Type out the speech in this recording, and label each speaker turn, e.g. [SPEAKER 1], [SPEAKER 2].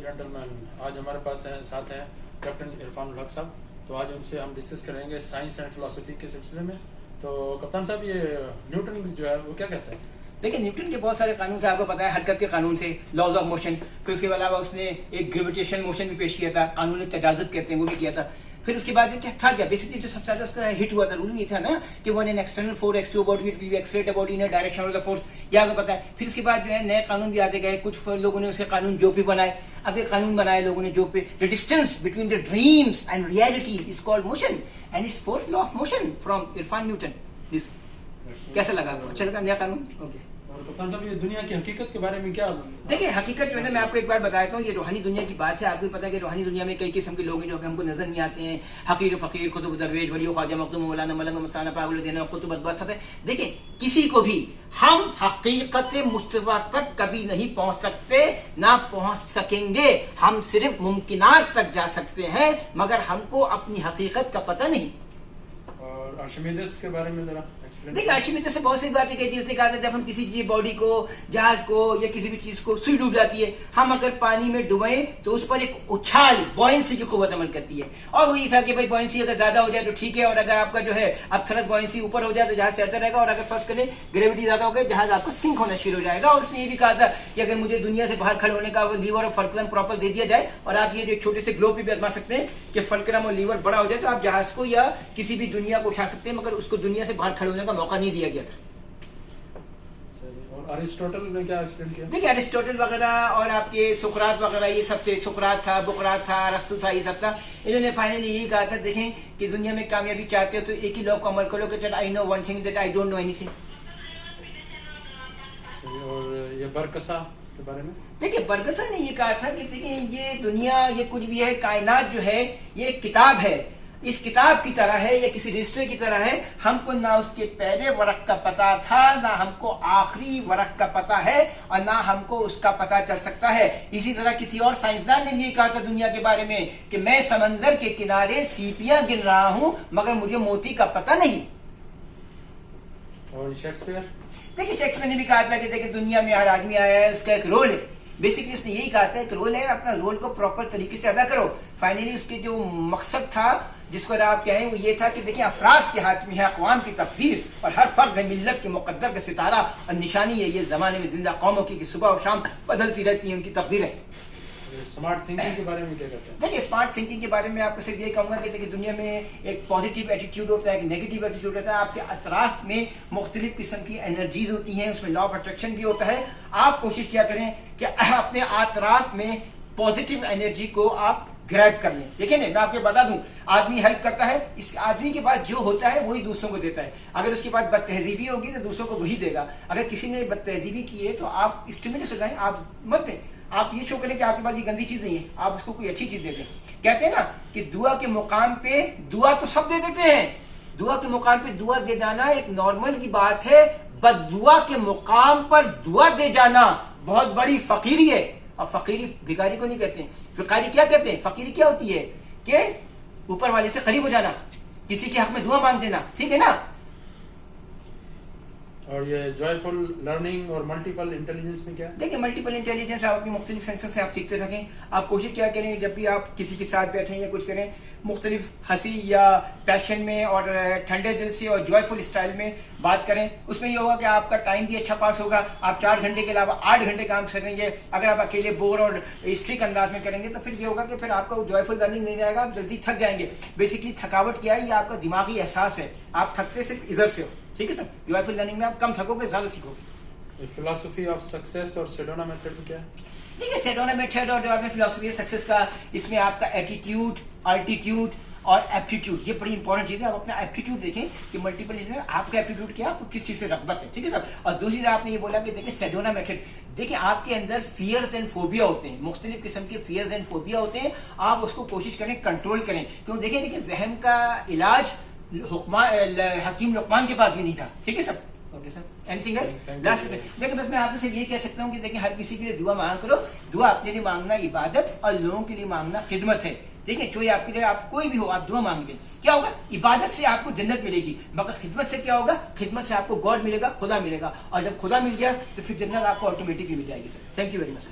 [SPEAKER 1] Gentlemen آج ہمارے پاس ساتھ ہیں کیپٹن عرفان الحق صاحب. تو آج ان سے ہم ڈسکس کریں گے سائنس اینڈ فلاسفی کے سلسلے میں. تو کپتان صاحب یہ نیوٹن جو ہے وہ کیا کہتا ہے؟
[SPEAKER 2] دیکھیں نیوٹن کے بہت سارے قانون سے آپ کو پتا ہے، حرکت کے قانون سے، لاز آف موشن، پھر اس کے علاوہ اس نے ایک گریویٹیشن موشن بھی پیش کیا تھا، قانون تجاذب کہتے ہیں وہ بھی کیا تھا. پھر اس کے بعد کیا تھا، کیا بیسکلی جو سب سے زیادہ اس کا ہٹ ہوا تھا رول یہ تھا نا کہ one an external force acts to about it will be accelerate about in direction of the force, یہ آپ کو پتا ہے. پھر اس کے بعد جو ہے نئے قانون بھی آتے گئے، کچھ لوگوں نے اس کے قانون جو بھی بنائے. اب یہ قانون بنائے لوگوں نے جو پہ the distance between the dreams and reality is called motion and it's fourth law of motion from Irfan Newton. کیسا لگا؟ اچھا لگا نیا قانون؟ اوکے.
[SPEAKER 1] اور کپتان صاحب یہ دنیا کی حقیقت کے بارے میں کیا؟
[SPEAKER 2] دیکھیں حقیقت جو ہے نا میں آپ کو ایک بار بتاتا ہوں، یہ روحانی دنیا کی بات ہے. آپ کو پتا ہے کہ روحانی دنیا میں کئی قسم کے لوگ ہیں جو کہ ہم کو نظر نہیں آتے ہیں، حقیر و فقیر، قطب درویش، ولی و خواجہ مخدوم، مولانا ملنگ مستانہ، پاگل دینا، قطب ادبا سب ہے. دیکھیں کسی کو بھی ہم حقیقت مستوی تک کبھی نہیں پہنچ سکتے، نہ پہنچ سکیں گے. ہم صرف ممکنات تک جا سکتے ہیں مگر ہم کو اپنی حقیقت کا پتہ نہیں.
[SPEAKER 1] اور آرشمیدس کے بارے میں ذرا
[SPEAKER 2] دیکھیں آرشمیدس سے بہت سی باتیں کہتی ہے. اس نے کہا تھا جب ہم کسی باڈی کو، جہاز کو یا کسی بھی چیز کو، سوئی ڈوب جاتی ہے، ہم اگر پانی میں ڈوبیں تو اس پر ایک اچھال بوئنسی کی قوت عمل کرتی ہے. اور وہی تھا کہ بھائی بوئنسی اگر زیادہ ہو جائے تو ٹھیک ہے، اور اگر آپ کا جو ہے اب تھرس بوئنسی اوپر ہو جائے تو جہاز چلتا رہے گا، اور اگر فرض کریں گریویٹی زیادہ ہو گئی جہاز آپ کو سنک ہونا شروع ہو جائے گا. اور اس نے یہ بھی کہا تھا کہ اگر مجھے دنیا سے باہر کھڑے ہونے کا وہ لیور اور فلکرم پراپر دے دیا جائے، اور آپ یہ جو چھوٹے سے گلوب پہ بھی آزما سکتے ہیں کہ فلکرم اور لیور بڑا ہو جائے تو آپ جہاز کو یا کسی بھی دنیا کو اٹھا سکتے ہیں، مگر اس کو دنیا سے باہر کھڑے ہونے کا موقع نہیں دیا گیا تھا.
[SPEAKER 1] ارسطوٹل نے کیا ایکسپلین کیا؟
[SPEAKER 2] دیکھیں ارسطوٹل وغیرہ اور آپ کے سقراط وغیرہ یہ سب تھے، سقراط تھا، بقراط تھا، ارسطو تھا، یہ سب تھا. انہوں نے فائنلی یہی کہا تھا دیکھیں کہ دنیا میں کامیابی چاہتے ہو تو ایک ہی لاء کو عمل کرو کہ that I know one thing that I don't know anything.
[SPEAKER 1] اور یہ برکسا کے بارے میں
[SPEAKER 2] دیکھیں برکسا نے یہ کہا تھا کہ دیکھیں یہ دنیا، یہ کچھ بھی ہے، کائنات جو ہے یہ ایک کتاب ہے، اس کتاب کی طرح ہے یا کسی رجسٹر کی طرح ہے. ہم کو نہ اس کے پہلے ورق کا پتہ تھا، نہ ہم کو آخری ورق کا پتہ ہے، اور نہ ہم کو اس کا پتہ چل سکتا ہے. اسی طرح کسی اور سائنسدان نے بھی یہ کہا تھا دنیا کے بارے میں کہ میں سمندر کے کنارے سیپیاں گن رہا ہوں مگر مجھے موتی کا پتہ نہیں.
[SPEAKER 1] اور شیکسپیئر؟
[SPEAKER 2] دیکھیں شیکسپیئر نے بھی کہا تھا کہ دیکھیں دنیا میں ہر آدمی آیا ہے، اس کا ایک رول ہے. بیسکلی اس نے یہی کہا تھا ایک رول ہے، اپنا رول کو پراپر طریقے سے ادا کرو. فائنلی اس کے جو مقصد تھا جس کو آپ کہیں وہ یہ تھا کہ دیکھیں افراد کے ہاتھ میں ہے اقوام کی تقدیر، اور ہر فرد ہے ملت کے مقدر کا ستارہ، اور نشانی ہے یہ زمانے میں زندہ قوموں کی کہ صبح اور شام بدلتی رہتی ہیں ان کی تقدیریں.
[SPEAKER 1] اسمارٹ تھنکنگ کے بارے میں کیا کہتے ہیں؟
[SPEAKER 2] دیکھیں اسمارٹ تھنکنگ کے بارے میں آپ کو صرف یہ کہوں گا کہ دیکھیں دنیا میں ایک پازیٹیو ایٹیٹیوڈ ہوتا ہے، ایک نیگیٹو ایٹیٹیوڈ ہوتا ہے. آپ کے اطراف میں مختلف قسم کی انرجیز ہوتی ہیں، اس میں لا آف اٹریکشن بھی ہوتا ہے. آپ کوشش کیا کریں کہ اپنے اطراف میں پازیٹیو انرجی کو آپ گریب کر لیں. دیکھیں نا میں آپ کو بتا دوں، آدمی ہیلپ کرتا ہے، اس آدمی کے پاس جو ہوتا ہے وہی دوسروں کو دیتا ہے. اگر اس کے پاس بد تہذیبی ہوگی تو دوسروں کو وہی دے گا. اگر کسی نے بد تہذیبی کی ہے تو آپ اسٹیمولس ہو جائیں، آپ مت دیں. آپ یہ شو کریں کہ آپ کے پاس یہ گندی چیز نہیں ہے، آپ اس کو کوئی اچھی چیز دے دیں. کہتے ہیں نا کہ دعا کے مقام پہ دعا تو سب دے دیتے ہیں، دعا کے مقام پہ دعا دے جانا ایک نارمل کی بات ہے، بد دعا کے مقام پر دعا دے جانا بہت بڑی فقیری ہے. اور فقیری بھکاری کو نہیں کہتے ہیں. فقیری کیا کہتے ہیں؟ فقیری کیا ہوتی ہے کہ اوپر والے سے قریب ہو جانا، کسی کے حق میں دعا مانگ دینا، ٹھیک ہے نا.
[SPEAKER 1] اور یہ جوائفل لرننگ اور ملٹیپل انٹیلیجنس میں کیا؟
[SPEAKER 2] دیکھیں ملٹیپل انٹیلیجنس آپ اپنی مختلف سینسز سے آپ سیکھتے رہیں. آپ کوشش کیا کریں جب بھی آپ کسی کے ساتھ بیٹھیں یا کچھ کریں، مختلف ہنسی یا پیشن میں اور ٹھنڈے دل سے اور جوائفل اسٹائل میں بات کریں. اس میں یہ ہوگا کہ آپ کا ٹائم بھی اچھا پاس ہوگا. آپ 4 گھنٹے کے علاوہ 8 گھنٹے کام کریں گے. اگر آپ اکیلے بور اور اسٹرک انداز میں کریں گے تو پھر یہ ہوگا کہ پھر آپ کا جوائفل لرننگ نہیں جائے گا، آپ جلدی تھک جائیں گے. بیسکلی تھکاوٹ کیا ہے؟ یہ آپ کا دماغی احساس ہے، آپ تھکتے صرف ادھر سے ہو. ٹھیک ہے سر، جوائفل لرننگ میں آپ کم تھکو گے، زیادہ سیکھو گے.
[SPEAKER 1] فلسفی آف سکسیس اور سیڈونا میتھڈ کیا ہے؟
[SPEAKER 2] ٹھیک ہے سیڈونا میتھڈ اور جو آپ نے فلسفی آف سکسیس کا، اس میں آپ کا ایٹیٹیوڈ، الٹیٹیوڈ اور ایپٹیٹیوڈ، یہ بڑی انپورٹنٹ چیز ہے. آپ اپنا ایپٹیٹیوڈ دیکھیں کہ ملٹیپل آپ کا ایپٹیٹیوڈ کیا، آپ کو کس چیز سے رغبت ہے. ٹھیک ہے سر. اور دوسری چیز آپ نے یہ بولا کہ دیکھیں سیڈونا میتھڈ، دیکھیں آپ کے اندر فیئرز اینڈ فوبیا ہوتے ہیں، مختلف قسم کے فیئرز اینڈ فوبیا ہوتے ہیں. آپ اس کو کوشش کریں کنٹرول کریں. کیوں؟ دیکھیں وہم کا علاج حکیم لقمان کے پاس بھی نہیں تھا. ٹھیک ہے sir. Okay sir. Anything else? لیکن بس میں آپ سے یہ کہہ سکتا ہوں کہ دیکھیں ہر کسی کے لیے دعا مانگا کرو. دعا اپنے لیے مانگنا عبادت اور لوگوں کے لیے مانگنا خدمت ہے. ٹھیک ہے، جو آپ کے لیے آپ کوئی بھی ہو آپ دعا مانگ لیں. کیا ہوگا؟ عبادت سے آپ کو جنت ملے گی، مگر خدمت سے کیا ہوگا؟ خدمت سے آپ کو گاڈ ملے گا، خدا ملے گا. اور جب خدا مل گیا تو پھر جنت آپ کو آٹومیٹکلی مل جائے گی. Sir thank you very much.